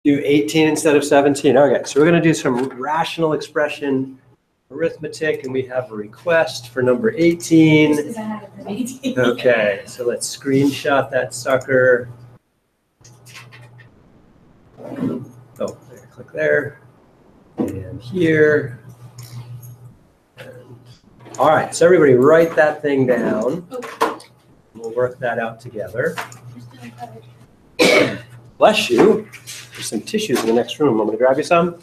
Do 18 instead of 17. Okay, so we're going to do some rational expression arithmetic, and we have a request for number 18. Just 'cause I have it for 18. Okay, so let's screenshot that sucker. Oh, there, click there, and here. All right, so everybody write that thing down. We'll work that out together. Bless you. There's some tissues in the next room. I'm going to grab you some.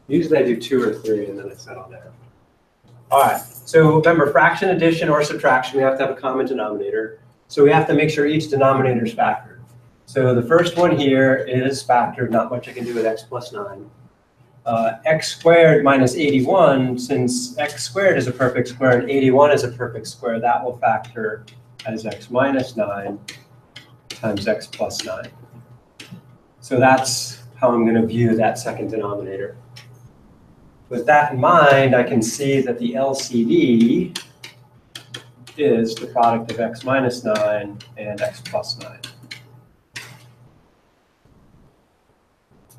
Usually I do 2 or 3 and then I settle down. All right, so remember, fraction addition or subtraction, we have to have a common denominator. So we have to make sure each denominator is factored. So the first one here is factored, not much I can do with x plus 9. X squared minus 81, since x squared is a perfect square and 81 is a perfect square, that will factor as x minus 9 times x plus 9. So that's how I'm going to view that second denominator. With that in mind, I can see that the LCD is the product of x minus 9 and x plus 9.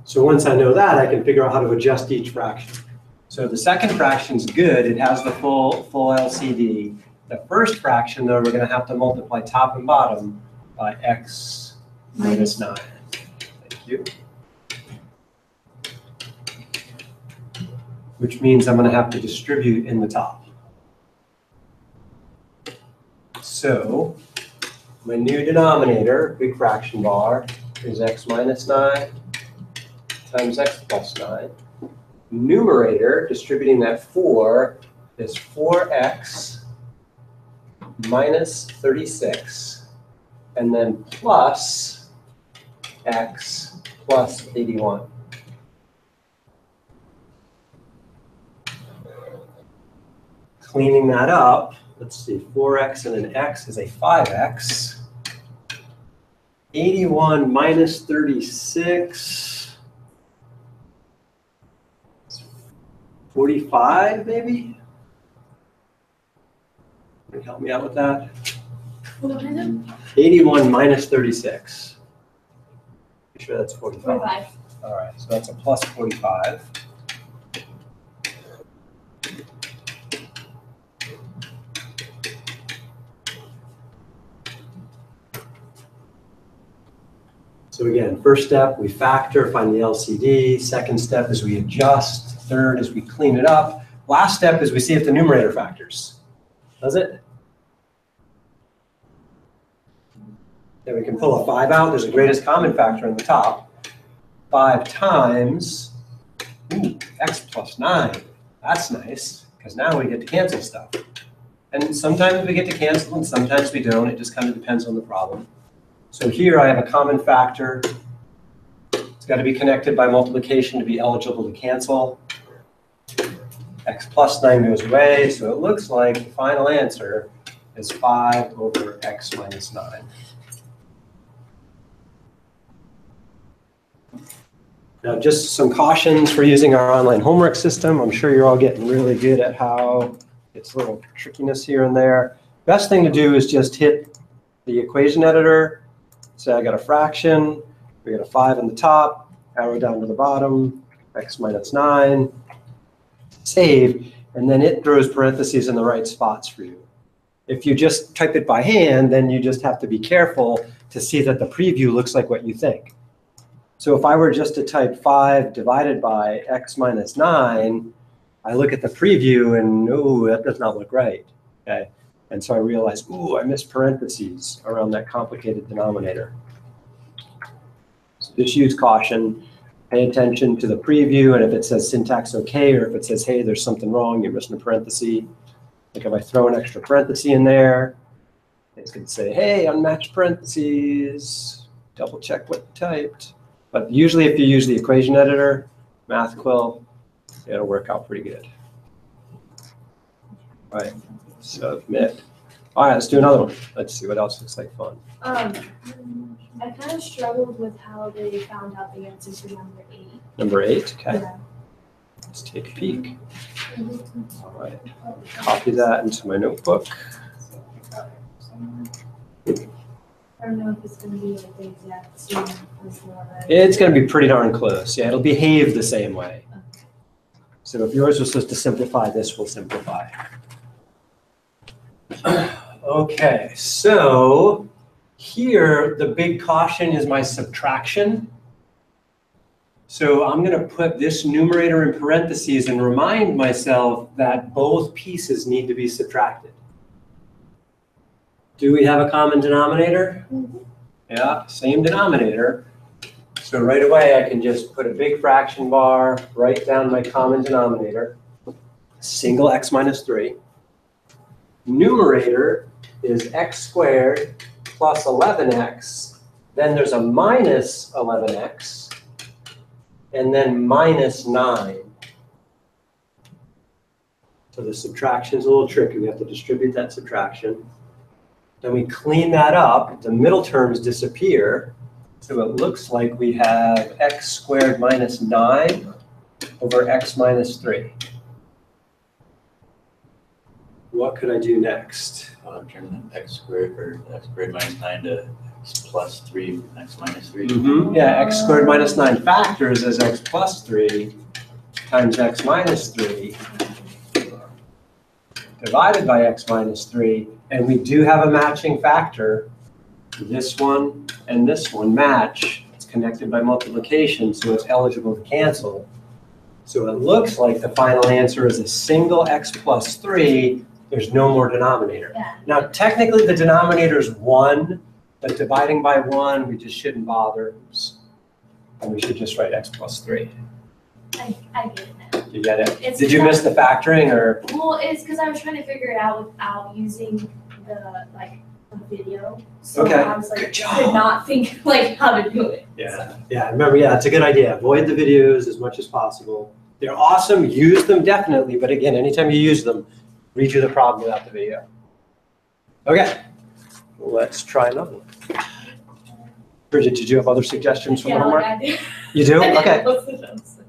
So once I know that, I can figure out how to adjust each fraction. So the second fraction is good. It has the full LCD. The first fraction, though, we're going to have to multiply top and bottom by x minus 9. Thank you. Which means I'm going to have to distribute in the top. So my new denominator, big fraction bar, is x minus 9 times x plus 9. Numerator, distributing that 4, is 4x minus 36, and then plus x plus 81. Cleaning that up, let's see, 4x and an x is a 5x. 81 minus 36. 45, maybe? Can you help me out with that? 81 minus 36. You sure that's 45? 45. All right, so that's a plus 45. So again, first step, we factor, find the LCD. Second step is we adjust. Third is we clean it up. Last step is we see if the numerator factors. Does it? Then we can pull a 5 out. There's a greatest common factor in the top. 5 times x plus 9. That's nice, because now we get to cancel stuff. And sometimes we get to cancel and sometimes we don't. It just kind of depends on the problem. So here I have a common factor. It's got to be connected by multiplication to be eligible to cancel. X plus 9 goes away, so it looks like the final answer is 5 over x minus 9. Now, just some cautions for using our online homework system. I'm sure you're all getting really good at how it's a little trickiness here and there. Best thing to do is just hit the equation editor. Say I got a fraction, we got a 5 in the top, arrow down to the bottom, x minus 9, save, and then it throws parentheses in the right spots for you. If you just type it by hand, then you just have to be careful to see that the preview looks like what you think. So if I were just to type 5 divided by x minus 9, I look at the preview and, ooh, that does not look right. Okay? And so I realize, ooh, I missed parentheses around that complicated denominator. So just use caution. Pay attention to the preview, and if it says syntax okay, or if it says, hey, there's something wrong, you're missing a parenthesis. Like if I throw an extra parenthesis in there, it's going to say, hey, unmatched parentheses. Double check what you typed. But usually if you use the equation editor, Math Quill, it'll work out pretty good. All right, submit. All right, let's do another one. Let's see what else looks like fun. I kind of struggled with how they found out the answer to number 8. Number 8, okay. Yeah. Let's take a peek. All right, copy that into my notebook. I don't know if it's gonna be like the exact same as the one that. It's going to be pretty darn close. Yeah, it'll behave the same way. So if yours was supposed to simplify, this will simplify. Okay, so here the big caution is my subtraction. So I'm going to put this numerator in parentheses and remind myself that both pieces need to be subtracted. Do we have a common denominator? Mm-hmm. Yeah, same denominator. So right away I can just put a big fraction bar, write down my common denominator, single x minus 3. Numerator is x squared plus 11x. Then there's a minus 11x. And then minus 9. So the subtraction is a little tricky. We have to distribute that subtraction. Then we clean that up. The middle terms disappear. So it looks like we have x squared minus 9 over x minus 3. What could I do next? Turn x squared minus 9 to x plus 3, x minus 3. Yeah, x squared minus 9 factors as x plus 3 times x minus 3 divided by x minus 3. And we do have a matching factor. This one and this one match. It's connected by multiplication, so it's eligible to cancel. So it looks like the final answer is a single x plus 3. There's no more denominator. Yeah. Now, technically, the denominator is 1, but dividing by 1, we just shouldn't bother. And we should just write x plus 3. I get it now. You get it? It's Did you miss the factoring, or? Well, it's because I was trying to figure it out without using the video. So Okay, I was like, good job. could not think like how to do it. Yeah, yeah. Remember, yeah, it's a good idea. Avoid the videos as much as possible. They're awesome. Use them definitely, but again, anytime you use them, read you the problem without the video. Okay, let's try another one. Bridget, did you have other suggestions for the homework? I did. You do? I did Okay. most of them, so.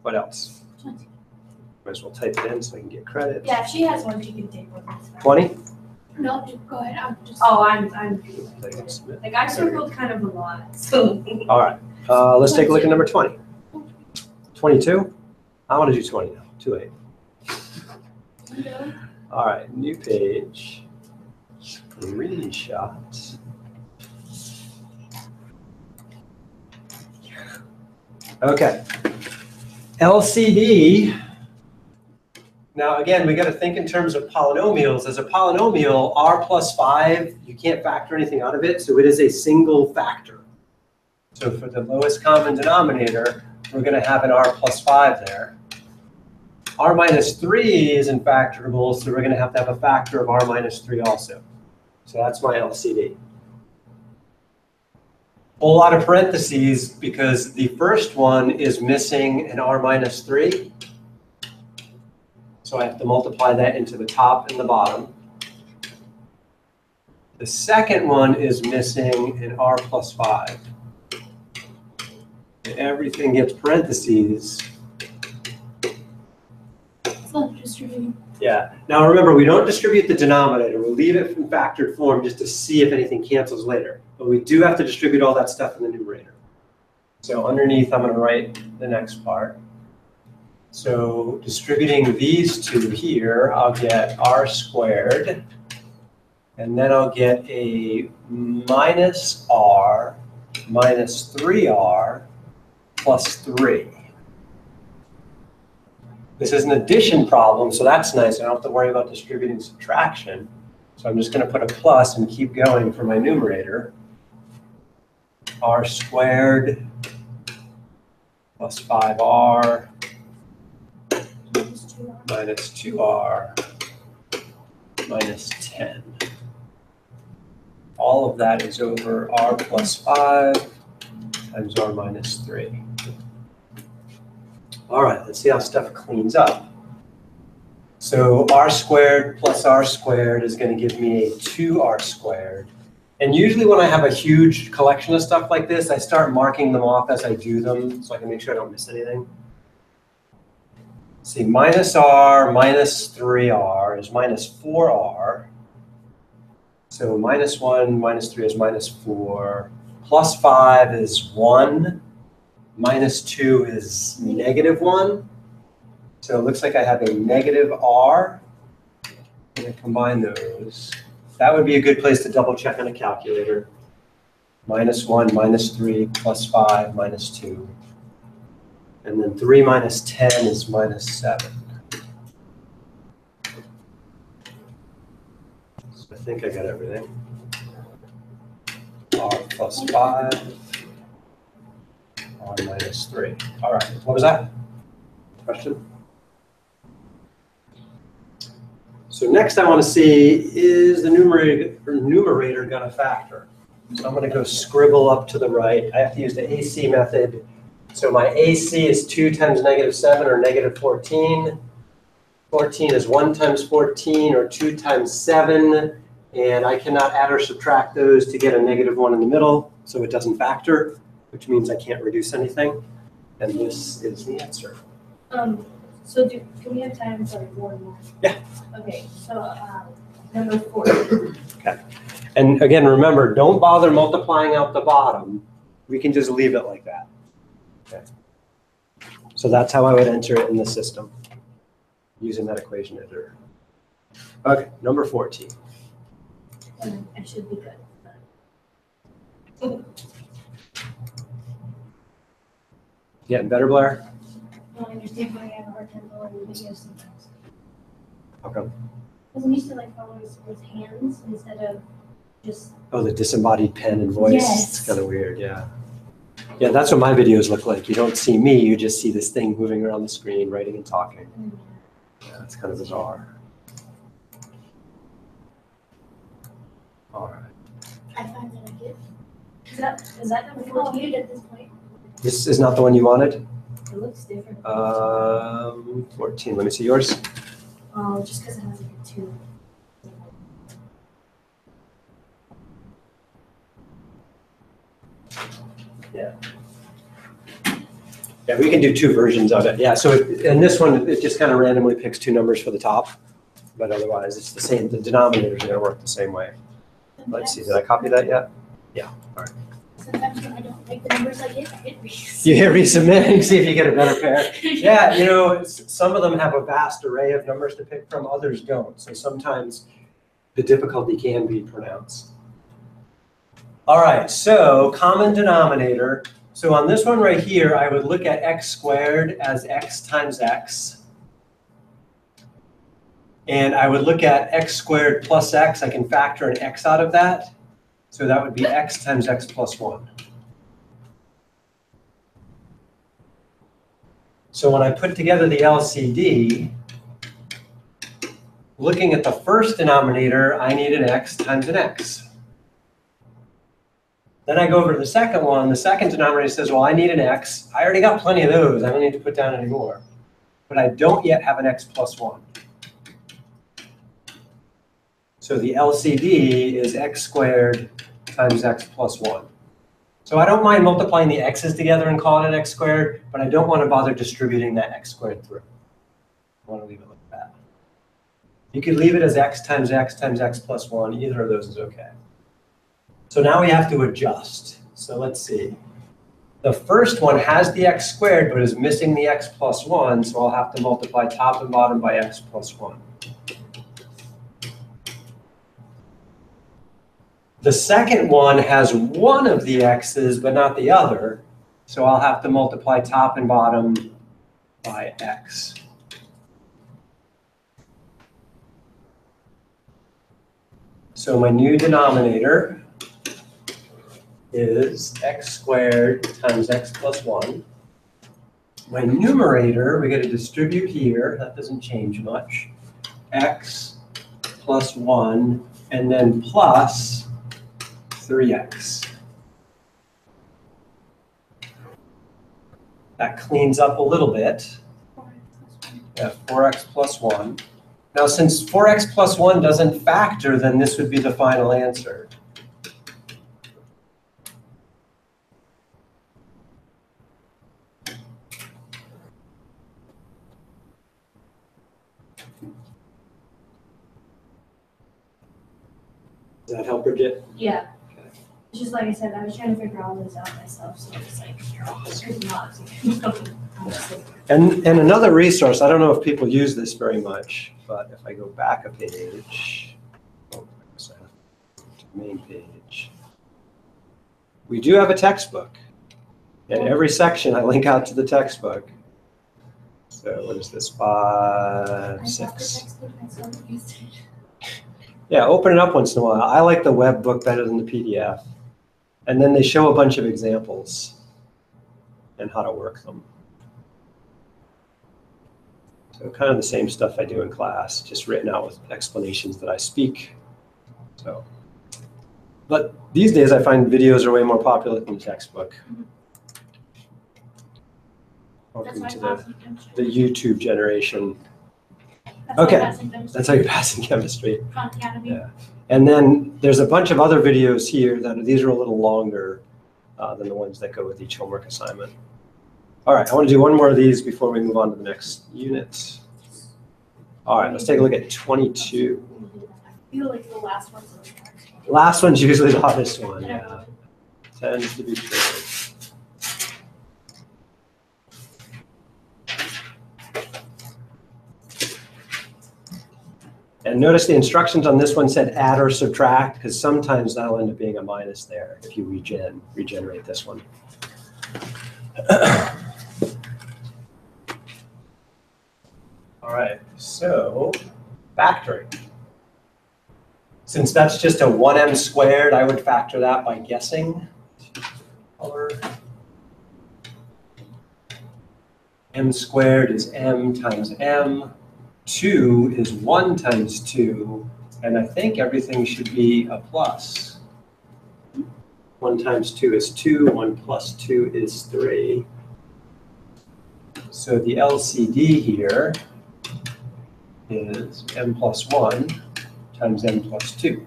What else? 20. Might as well type it in so I can get credit. Yeah, if she has one, she can take one. That's fine. 20? No, go ahead. I'm just. Oh, I'm. Submit. Like I circled kind of a lot, so. All right, let's take a look at number 20. 22? I want to do 20 now, too late. All right, new page, screenshot. Okay, LCD. Now again, we got to think in terms of polynomials. As a polynomial, r plus 5, you can't factor anything out of it, so it is a single factor. So for the lowest common denominator, we're going to have an r plus 5 there. R minus 3 isn't factorable, so we're going to have a factor of r minus 3 also. So that's my LCD. Whole lot of parentheses because the first one is missing an r minus 3. So I have to multiply that into the top and the bottom. The second one is missing an r plus 5. And everything gets parentheses. Distributing. Yeah. Now remember, we don't distribute the denominator. We leave it in factored form just to see if anything cancels later. But we do have to distribute all that stuff in the numerator. So underneath, I'm going to write the next part. So distributing these two here, I'll get r squared. And then I'll get a minus r minus 3r plus 3. This is an addition problem, so that's nice. I don't have to worry about distributing subtraction. So I'm just going to put a plus and keep going for my numerator. R squared plus 5r minus 2r minus 10. All of that is over r plus 5 times r minus 3. All right, let's see how stuff cleans up. So r squared plus r squared is going to give me a 2r squared. And usually when I have a huge collection of stuff like this, I start marking them off as I do them so I can make sure I don't miss anything. See, minus r minus 3r is minus 4r. So minus 1, minus 3 is minus 4. Plus 5 is 1. Minus 2 is negative 1. So it looks like I have a negative r. I'm going to combine those. That would be a good place to double check on a calculator. Minus 1, minus 3, plus 5, minus 2. And then 3 minus 10 is minus 7. So I think I got everything. R plus 5, R minus 3. All right, what was that? Question? So next I want to see, is the numerator going to factor? So I'm going to go scribble up to the right. I have to use the AC method. So my AC is 2 times negative 7 or negative 14. 14 is 1 times 14 or 2 times 7. And I cannot add or subtract those to get a negative 1 in the middle. So it doesn't factor, which means I can't reduce anything. And this is the answer. So can we have time for one more? Yeah. Okay, so number 4. Okay. And again, remember, don't bother multiplying out the bottom. We can just leave it like that. Okay. So that's how I would enter it in the system, using that equation editor. Okay, number 14. I should be good. Getting better, Blair? I understand why I have a hard time following the videos sometimes. How come? Because I'm used to like following with hands instead of just. Oh, the disembodied pen and voice. Yes. It's kind of weird, yeah. Yeah, that's what my videos look like. You don't see me, you just see this thing moving around the screen, writing and talking. Yeah, it's kind of bizarre. All right. I find that I get. Is that number 14 at this point? This is not the one you wanted? It looks different. 14. Let me see yours. Oh, just because it has like a 2. Yeah. Yeah, we can do 2 versions of it. Yeah, so in this one, it just kind of randomly picks 2 numbers for the top, but otherwise it's the same. The denominators are going to work the same way. Let's see, did I copy that yet? Yeah, all right. Sometimes when I don't like the numbers I hit resubmit. You hit resubmit and see if you get a better pair. Yeah, you know, some of them have a vast array of numbers to pick from, others don't. So sometimes the difficulty can be pronounced. All right, so common denominator. So on this one right here, I would look at x squared as x times x. And I would look at x squared plus x. I can factor an x out of that. So that would be x times x plus 1. So when I put together the LCD, looking at the first denominator, I need an x times an x. Then I go over to the second one. The second denominator says, well, I need an x. I already got plenty of those. I don't need to put down any more. But I don't yet have an x plus 1. So the LCD is x squared times x plus 1. So I don't mind multiplying the x's together and calling it x squared, but I don't want to bother distributing that x squared through. I want to leave it like that. You could leave it as x times x times x plus 1. Either of those is OK. So now we have to adjust. So let's see. The first one has the x squared, but is missing the x plus 1. So I'll have to multiply top and bottom by x plus 1. The second one has one of the x's, but not the other. So I'll have to multiply top and bottom by x. So my new denominator is x squared times x plus 1. My numerator, we got to distribute here. That doesn't change much. X plus 1, and then plus 3x. That cleans up a little bit. Yeah, 4x plus 1. Now, since 4x plus 1 doesn't factor, then this would be the final answer. that help, Bridget? Yeah. Okay. It's just like I said, I was trying to figure all this out myself, so it's like, there's not. And another resource, I don't know if people use this very much, but if I go back a page, oh, to the main page, we do have a textbook. In every section, I link out to the textbook. So what is this, 5, 6? Yeah, open it up once in a while. I like the web book better than the PDF. And then they show a bunch of examples and how to work them. So kind of the same stuff I do in class, just written out with explanations that I speak. So, but these days I find videos are way more popular than the textbook. Welcome to the YouTube generation. Okay, that's how you're passing chemistry. Yeah. And then there's a bunch of other videos here that these are a little longer than the ones that go with each homework assignment. All right, I want to do one more of these before we move on to the next unit. All right, let's take a look at 22. I feel like the last one's the hardest one. Last one's usually the hardest one, yeah. Tends to be true. And notice the instructions on this one said add or subtract, because sometimes that'll end up being a minus there if you regenerate this one. All right, so factoring. Since that's just a 1m squared, I would factor that by guessing. Color. M squared is m times m. 2 is 1 times 2, and I think everything should be a plus. 1 times 2 is 2, 1 plus 2 is 3. So the LCD here is m plus 1 times m plus 2.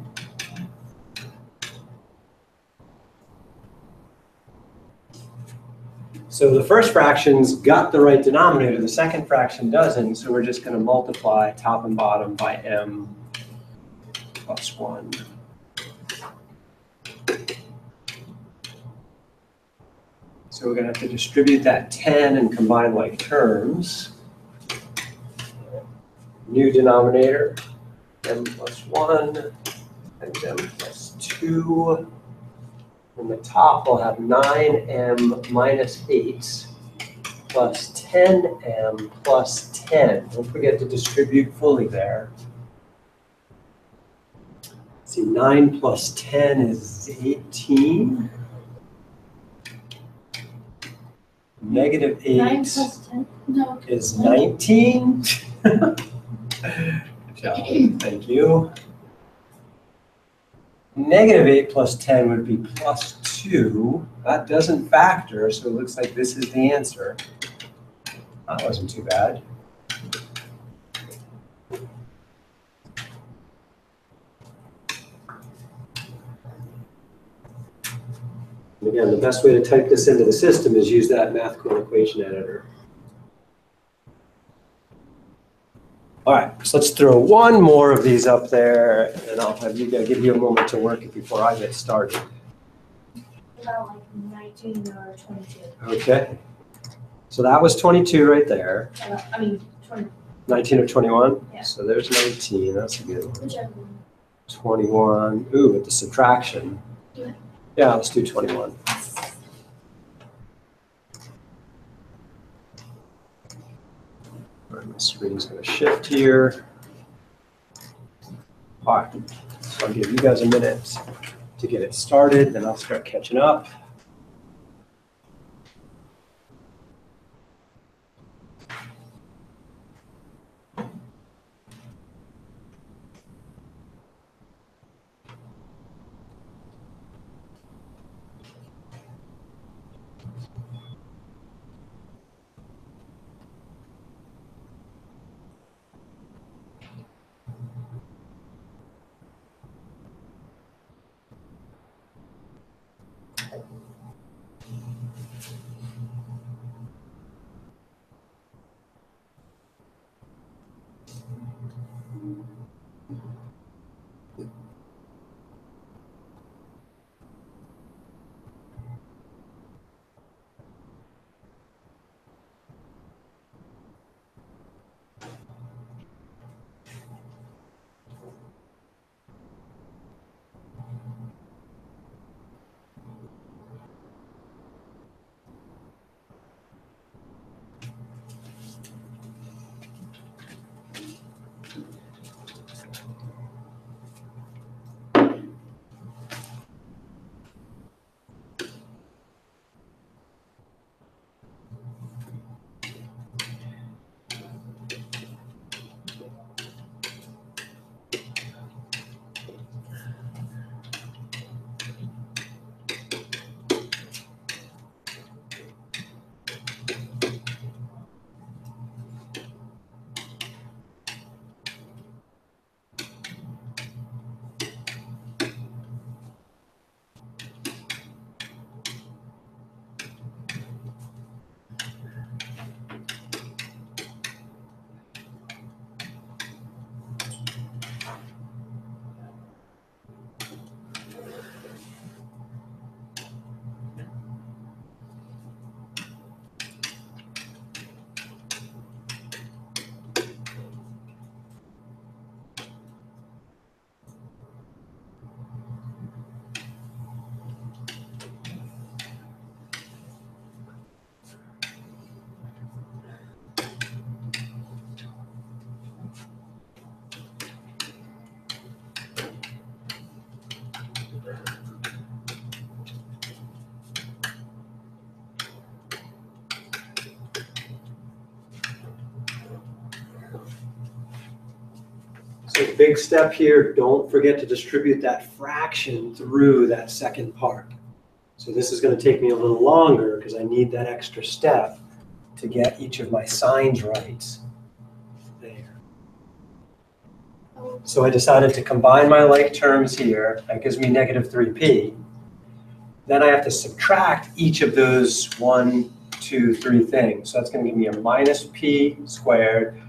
So the first fraction's got the right denominator, the second fraction doesn't, so we're just going to multiply top and bottom by m plus 1. So we're going to have to distribute that 10 and combine like terms. New denominator, m plus 1 times m plus 2. On the top, we'll have 9m minus 8 plus 10m plus 10. Don't forget to distribute fully there. See, 9 plus 10 is 18. Negative 8 9 plus 10? No. is 19. Good job. Thank you. Negative 8 plus 10 would be plus 2. That doesn't factor, so it looks like this is the answer. That wasn't too bad. And again, the best way to type this into the system is use that math code equation editor. All right, so let's throw one more of these up there, and I'll have you give you a moment to work it before I get started. About like 19 or 22. Okay. So that was 22 right there. I mean, 20. 19 or 21? Yeah. So there's 19. That's a good one. Whichever one. 21. Ooh, with the subtraction. Yeah. Yeah, let's do 21. All right, my screen's going to shift here. All right, so I'll give you guys a minute to get it started, then I'll start catching up. So big step here, don't forget to distribute that fraction through that second part. So this is going to take me a little longer because I need that extra step to get each of my signs right. There. So I decided to combine my like terms here. That gives me negative 3p. Then I have to subtract each of those 1, 2, 3 things. So that's going to give me a minus p squared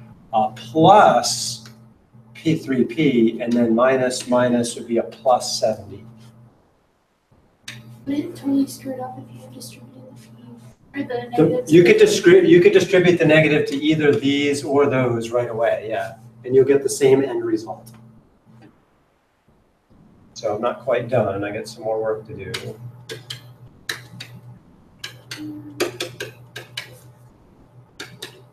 plus p3p, and then minus would be a plus 70. Would it totally screw it up if you distributed the p or the negative? You could distribute the negative to either these or those right away, yeah, and you'll get the same end result. So I'm not quite done. I got some more work to do.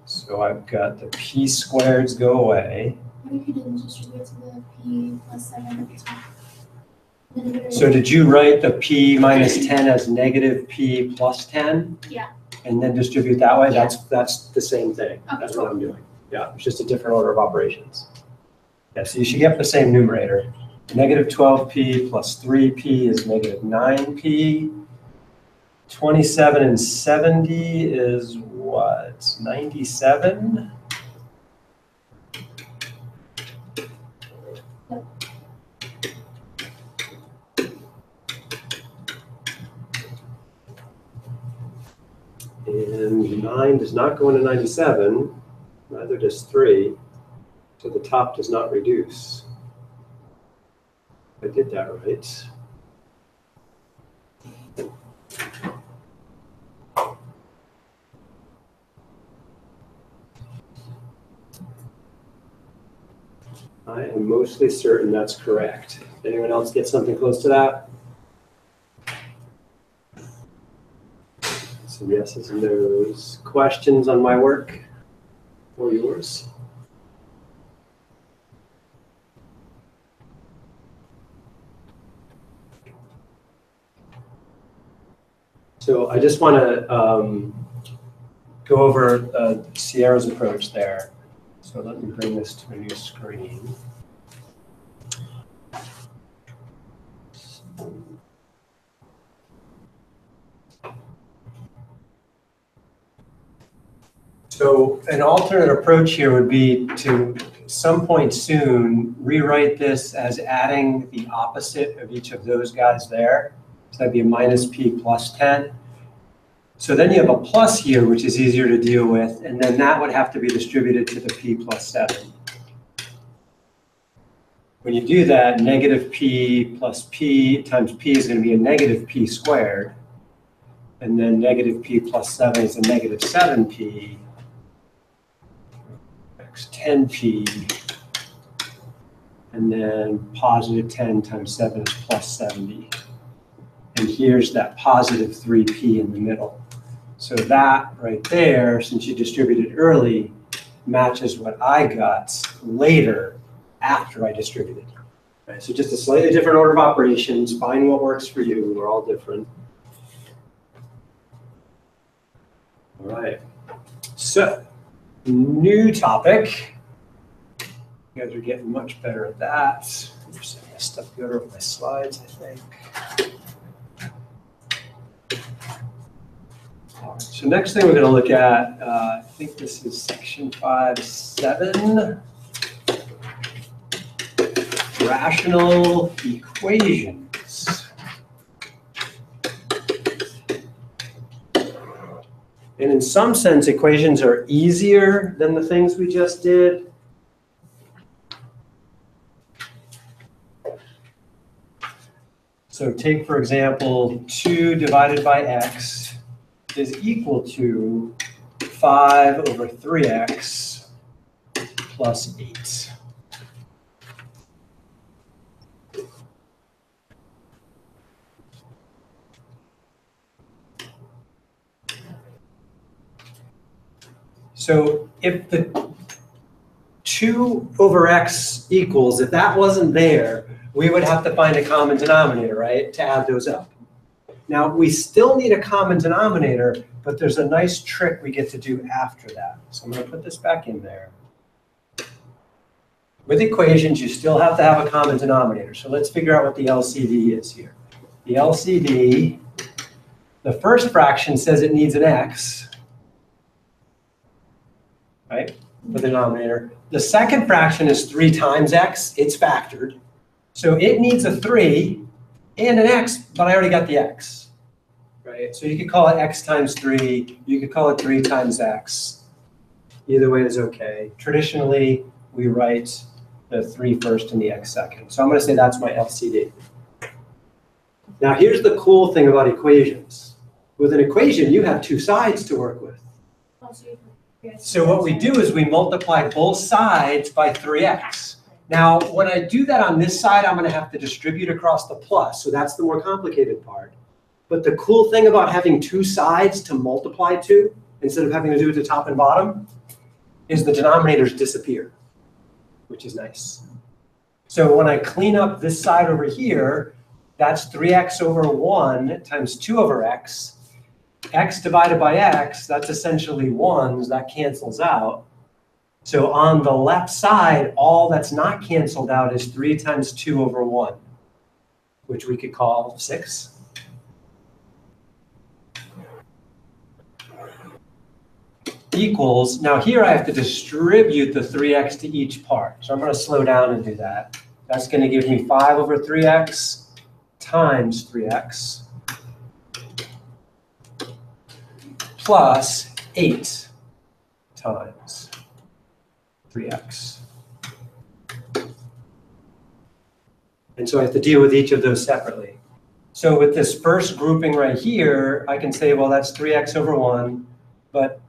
So I've got the p squareds go away. What if you didn't distribute to the p plus 7 at the top? So did you write the p minus 10 as negative p plus 10? Yeah. And then distribute that way? Yeah. That's the same thing. Okay, That's cool. what I'm doing. Yeah, it's just a different order of operations. Yeah, so you should get the same numerator. Negative 12p plus 3p is negative 9p. 27 and 70 is what? 97? And 9 does not go into 97, neither does 3, so the top does not reduce. I did that right. I am mostly certain that's correct. Anyone else get something close to that? Some yeses and nos. Questions on my work or yours? So I just want to go over Sierra's approach there. So let me bring this to a new screen. So an alternate approach here would be to some point soon rewrite this as adding the opposite of each of those guys there. So that'd be a minus p plus 10. So then you have a plus here, which is easier to deal with, and then that would have to be distributed to the p plus 7. When you do that, negative p plus p times p is going to be a negative p squared, and then negative p plus 7 is a negative 7p. 10p, and then positive 10 times 7 is plus 70. And here's that positive 3p in the middle. So that right there, since you distributed early, matches what I got later after I distributed. Right, so just a slightly different order of operations. Find what works for you. We're all different. All right. So new topic. You guys are getting much better at that. Oops, I messed up the order of my slides, I think. All right, so next thing we're going to look at, I think this is section 5.7, rational equations. And in some sense, equations are easier than the things we just did. So take, for example, 2 divided by x is equal to 5 over 3x plus 8. So if the 2 over x equals, if that wasn't there, we would have to find a common denominator, right, to add those up. Now, we still need a common denominator, but there's a nice trick we get to do after that. So I'm going to put this back in there. with equations, you still have to have a common denominator. So let's figure out what the LCD is here. The LCD, the first fraction says it needs an x, right, for the denominator. The second fraction is 3 times x. It's factored. So it needs a 3 and an x, but I already got the x, right? So you could call it x times 3. You could call it 3 times x. Either way is okay. Traditionally, we write the 3 first and the x second. So I'm going to say that's my LCD. Now here's the cool thing about equations. With an equation, you have 2 sides to work with. So what we do is we multiply both sides by 3x. Now, when I do that on this side, I'm going to have to distribute across the plus. So that's the more complicated part. But the cool thing about having 2 sides to multiply to, instead of having to do it to top and bottom, is the denominators disappear, which is nice. So when I clean up this side over here, that's 3x over 1 times 2 over x. X divided by x, that's essentially 1s. That cancels out. So on the left side, all that's not canceled out is 3 times 2 over 1, which we could call 6. Equals, now here I have to distribute the 3x to each part. So I'm going to slow down and do that. That's going to give me 5 over 3x times 3x plus 8 times 3x. And so I have to deal with each of those separately. So with this first grouping right here, I can say, well, that's 3x over 1, but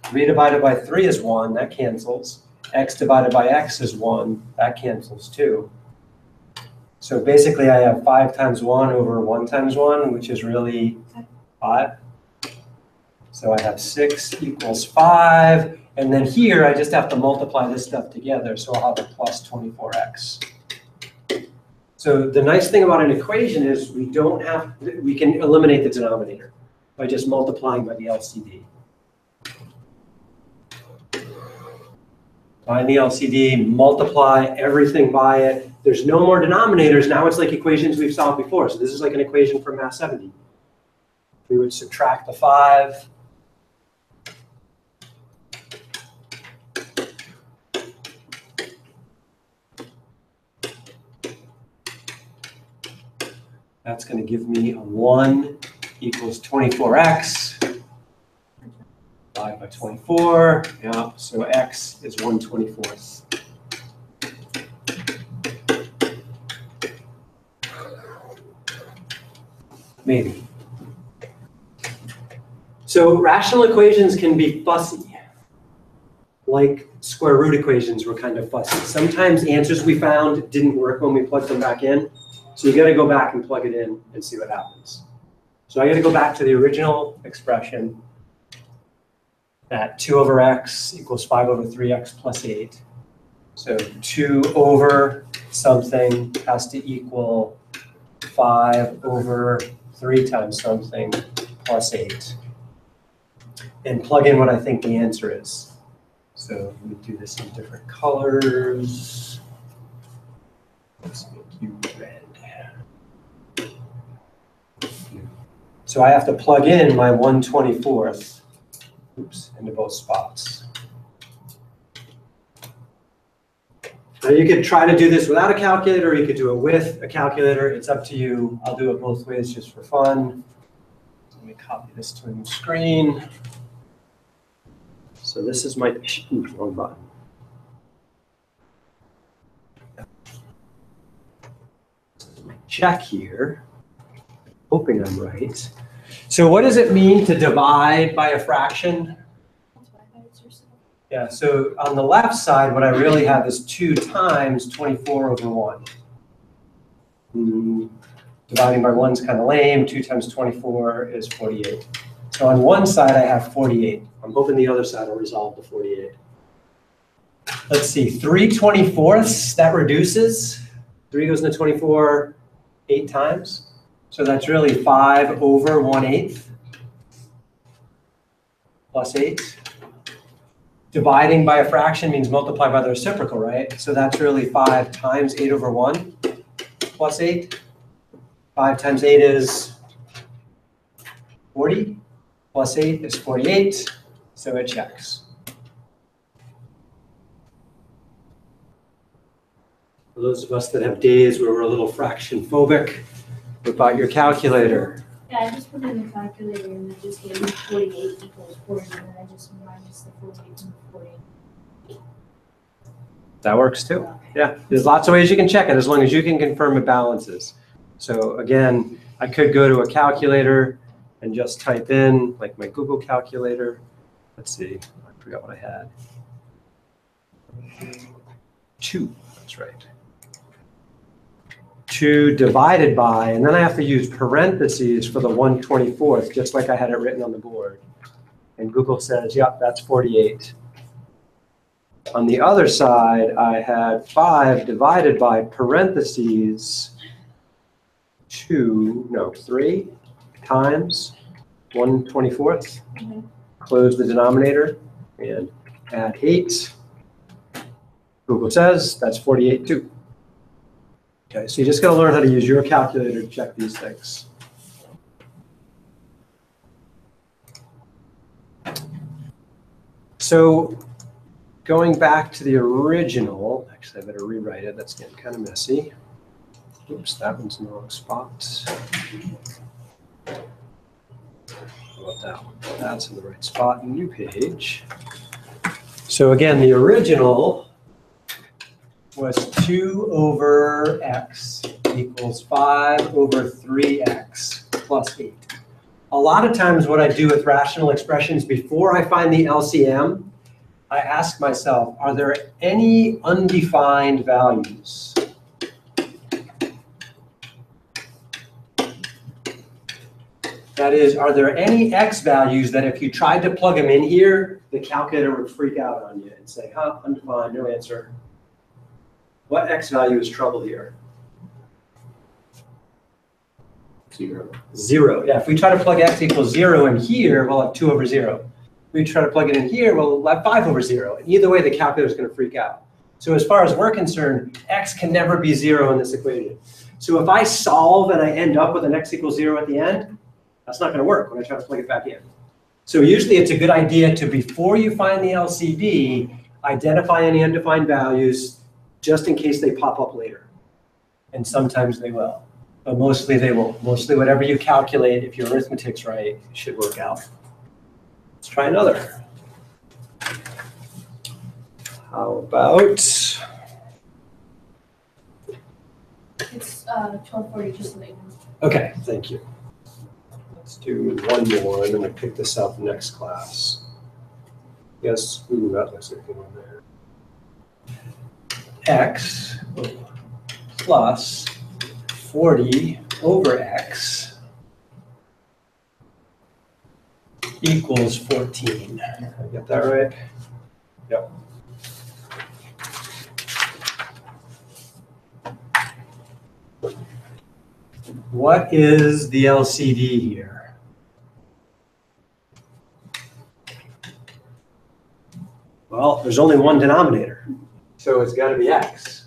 3 divided by 3 is 1, that cancels. X divided by x is 1, that cancels too. So basically I have 5 times 1 over 1 times 1, which is really 5. So I have 6 equals 5. And then here, I just have to multiply this stuff together, so I'll have a plus 24x. So the nice thing about an equation is we can eliminate the denominator by just multiplying by the LCD. Find the LCD, multiply everything by it. There's no more denominators. Now it's like equations we've solved before. So this is like an equation from Math 70. We would subtract the 5. That's going to give me a 1 equals 24x. 5 by 24. Yeah, so x is 1/24. Maybe. So rational equations can be fussy. Like square root equations were kind of fussy. Sometimes answers we found didn't work when we plugged them back in. So you got to go back and plug it in and see what happens. So I got to go back to the original expression that 2 over x equals 5 over 3x plus 8. So 2 over something has to equal 5 over 3 times something plus 8. And plug in what I think the answer is. So let me do this in different colors. Let's make you red. So I have to plug in my 1/24 into both spots. Now you could try to do this without a calculator, or you could do it with a calculator. It's up to you. I'll do it both ways just for fun. Let me copy this to a new screen. So this is my, wrong button. This is my check here. Hoping I'm right. So what does it mean to divide by a fraction? Yeah, so on the left side, what I really have is 2 times 24 over 1. Dividing by 1 is kind of lame. 2 times 24 is 48. So on one side, I have 48. I'm hoping the other side will resolve to 48. Let's see, 3/24, that reduces. 3 goes into 24 8 times. So that's really 5 over 1/8 plus 8. Dividing by a fraction means multiply by the reciprocal, right? So that's really 5 times 8 over 1 plus 8. 5 times 8 is 40, plus 8 is 48, so it checks. For those of us that have days where we're a little fraction phobic, what about your calculator? Yeah, I just put it in the calculator and it just gave me 48 equals 40, and then I just minus the 48 from 40. That works too. Yeah, there's lots of ways you can check it as long as you can confirm it balances. So again, I could go to a calculator and just type in, like my Google calculator. Let's see, I forgot what I had. 2, that's right. 2 divided by, and then I have to use parentheses for the 1/24th, just like I had it written on the board. And Google says, yep, that's 48. On the other side, I had 5 divided by parentheses 3 times 1/24th. Close the denominator and add 8. Google says that's 48 too. Okay, so you just got to learn how to use your calculator to check these things. So going back to the original, actually I better rewrite it, that's getting kind of messy. Oops, that one's in the wrong spot. How about that one? That's in the right spot, new page. So again, the original was 2 over x equals 5 over 3x plus 8. A lot of times what I do with rational expressions, before I find the LCM, I ask myself, are there any undefined values? That is, are there any x values that if you tried to plug them in here, the calculator would freak out on you and say, huh, undefined, no answer. What x value is trouble here? 0. 0. Yeah, if we try to plug x equals 0 in here, we'll have 2 over 0. If we try to plug it in here, we'll have 5 over 0. And either way, the calculator is going to freak out. So as far as we're concerned, x can never be 0 in this equation. So if I solve and I end up with an x equals 0 at the end, that's not going to work when I try to plug it back in. So usually it's a good idea to, before you find the LCD, identify any undefined values just in case they pop up later. And sometimes they will, but mostly they won't. Mostly whatever you calculate, if your arithmetic's right, it should work out. Let's try another. How about? It's 1240, just so that you know. Okay, thank you. Let's do one more, and then we'll pick this up next class. Yes, ooh, that looks like a good one there. X plus 40 over x equals 14. Did I get that right? Yep. What is the LCD here? Well, there's only one denominator, so it's got to be x.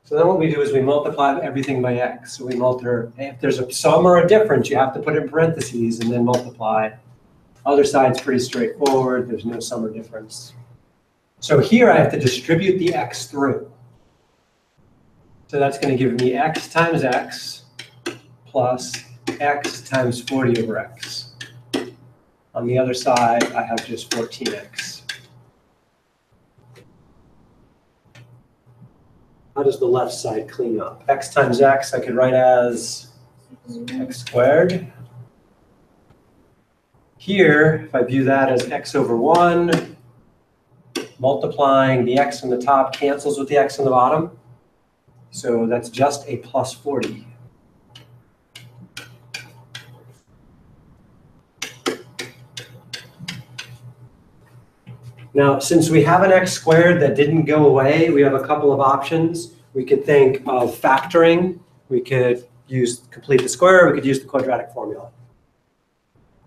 So then what we do is we multiply everything by x. So we multiply, if there's a sum or a difference, you have to put it in parentheses and then multiply. Other side's pretty straightforward. There's no sum or difference. So here I have to distribute the x through. So that's going to give me x times x plus x times 40 over x. On the other side, I have just 14x. How does the left side clean up? X times x I could write as x squared. Here, if I view that as x over 1, multiplying the x on the top cancels with the x on the bottom. So that's just a plus 40. Now, since we have an x squared that didn't go away, we have a couple of options. We could think of factoring. We could complete the square. We could use the quadratic formula.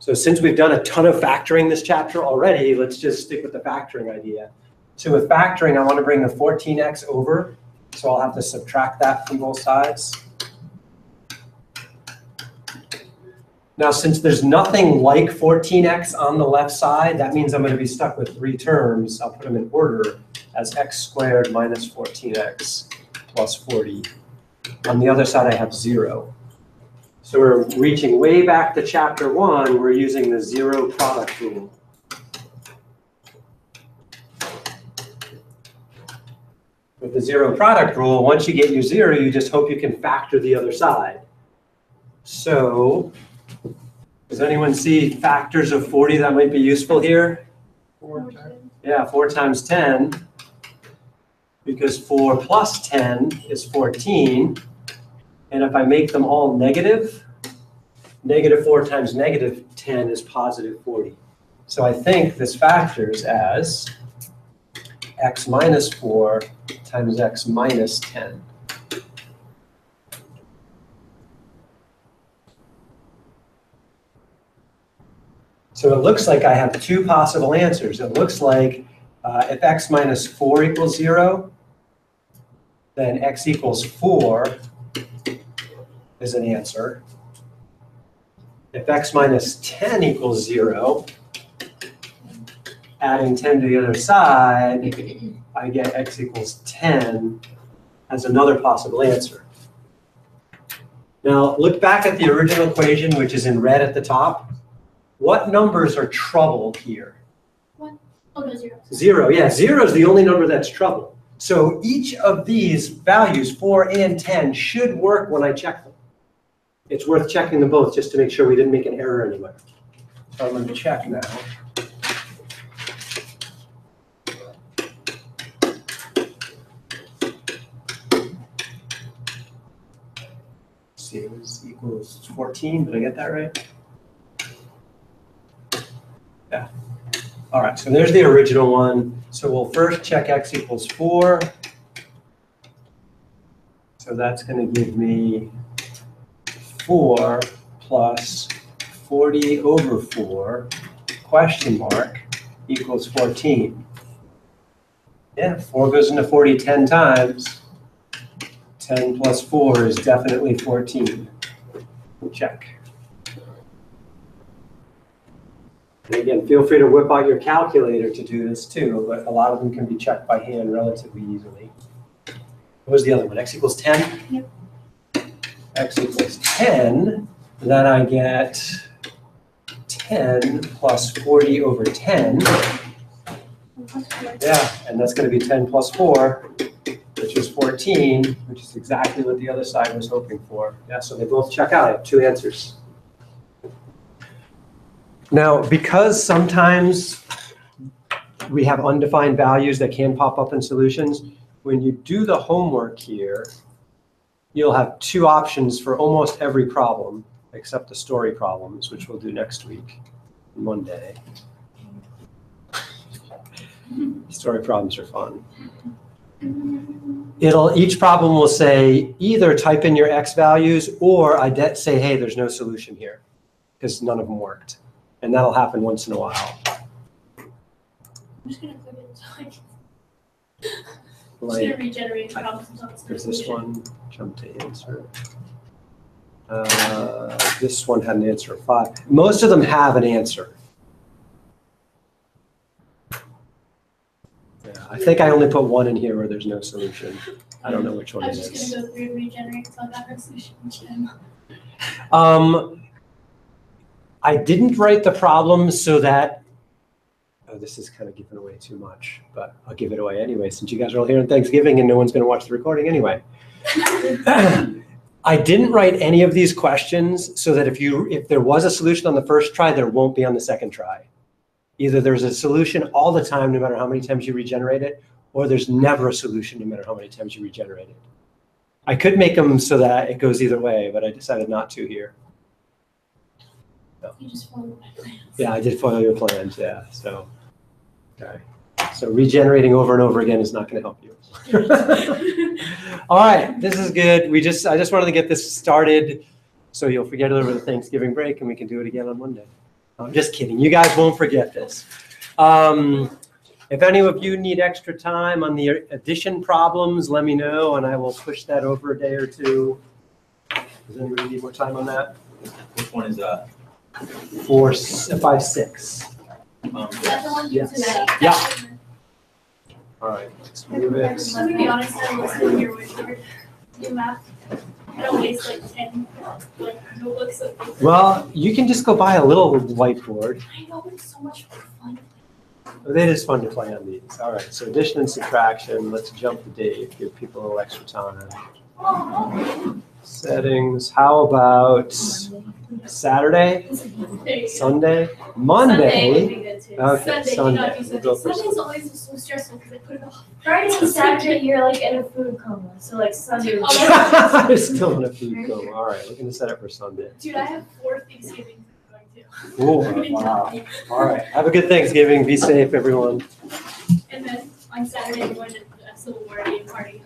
So since we've done a ton of factoring this chapter already, let's just stick with the factoring idea. So with factoring, I want to bring the 14x over. So I'll have to subtract that from both sides. Now, since there's nothing like 14x on the left side, that means I'm going to be stuck with 3 terms. I'll put them in order as x squared minus 14x plus 40. On the other side, I have 0. So we're reaching way back to chapter 1. We're using the 0 product rule. With the 0 product rule, once you get your 0, you just hope you can factor the other side. So does anyone see factors of 40 that might be useful here? 4 times. Yeah, 4 times 10, because 4 plus 10 is 14. And if I make them all negative, negative 4 times negative 10 is positive 40. So I think this factors as x minus 4 times x minus 10. So it looks like I have 2 possible answers. It looks like if x minus 4 equals 0, then x equals 4 is an answer. If x minus 10 equals 0, adding 10 to the other side, I get x equals 10 as another possible answer. Now look back at the original equation, which is in red at the top. What numbers are troubled here? 1. Oh, no, 0. 0, yeah, 0 is the only number that's troubled. So each of these values, 4 and 10, should work when I check them. It's worth checking them both just to make sure we didn't make an error anywhere. So I'm going to check now. Let's see, it was equals 14. Did I get that right? Yeah. All right, so there's the original one. So we'll first check x equals 4. So that's going to give me 4 plus 40 over 4, question mark, equals 14. Yeah, 4 goes into 40 10 times. 10 plus 4 is definitely 14. Check. And again, feel free to whip out your calculator to do this too, but a lot of them can be checked by hand relatively easily. What was the other one? X equals 10? Yep. X equals 10, then I get 10 plus 40 over 10. Yeah, and that's going to be 10 plus 4, which is 14, which is exactly what the other side was hoping for. Yeah, so they both check out. I have 2 answers. Now, because sometimes we have undefined values that can pop up in solutions, when you do the homework here, you'll have 2 options for almost every problem, except the story problems, which we'll do next week, Monday. Story problems are fun. Each problem will say either type in your x values or say, hey, there's no solution here, because none of them worked. And that'll happen once in a while. I'm just going to click it so I can. Like, Just going to regenerate problems until it's there's this one, jump to answer. This one had an answer of 5. Most of them have an answer. Yeah, I think I only put 1 in here where there's no solution. I don't know which one I it was just is. going to go through and regenerate until I got a solution. I didn't write the problem so that, oh, this is kind of giving away too much, but I'll give it away anyway, since you guys are all here on Thanksgiving and no one's going to watch the recording anyway. I didn't write any of these questions so that if there was a solution on the first try, there won't be on the second try. Either there's a solution all the time, no matter how many times you regenerate it, or there's never a solution, no matter how many times you regenerate it. I could make them so that it goes either way, but I decided not to here. You just followed my plans. Yeah, I did follow your plans, yeah, so, okay. So regenerating over and over again is not going to help you. All right, this is good. I just wanted to get this started so you'll forget it over the Thanksgiving break and we can do it again on Monday. I'm just kidding. You guys won't forget this. If any of you need extra time on the addition problems, let me know, and I will push that over a day or two. Does anybody need more time on that? Which one is that? 4, 5, 6. Is that the one you Yes. tonight? Yeah. All right, let's move it. Let me be honest, I listened to your whiteboard, your math. I don't waste like 10, like, notebooks of paper. Well, you can just go buy a little whiteboard. I know, but it's so much fun. It is fun to play on these. All right, so addition and subtraction. Let's jump to Dave, give people a little extra time. Settings, how about Saturday, There you go. Sunday, Sunday would Monday? be good too. Okay, Sunday, Sunday. cannot do We'll go Sunday. for Sunday's always so stressful because I put it off. Friday and Saturday, you're like in a food coma, so like Sunday. would be- I'm still in a food coma. All right, we're gonna set it for Sunday. Dude, I have 4 Thanksgivings I'm going to. Oh, wow. All right, have a good Thanksgiving. Be safe, everyone. And then on Saturday, we're going to a civil war day party.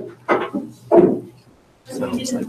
Sounds like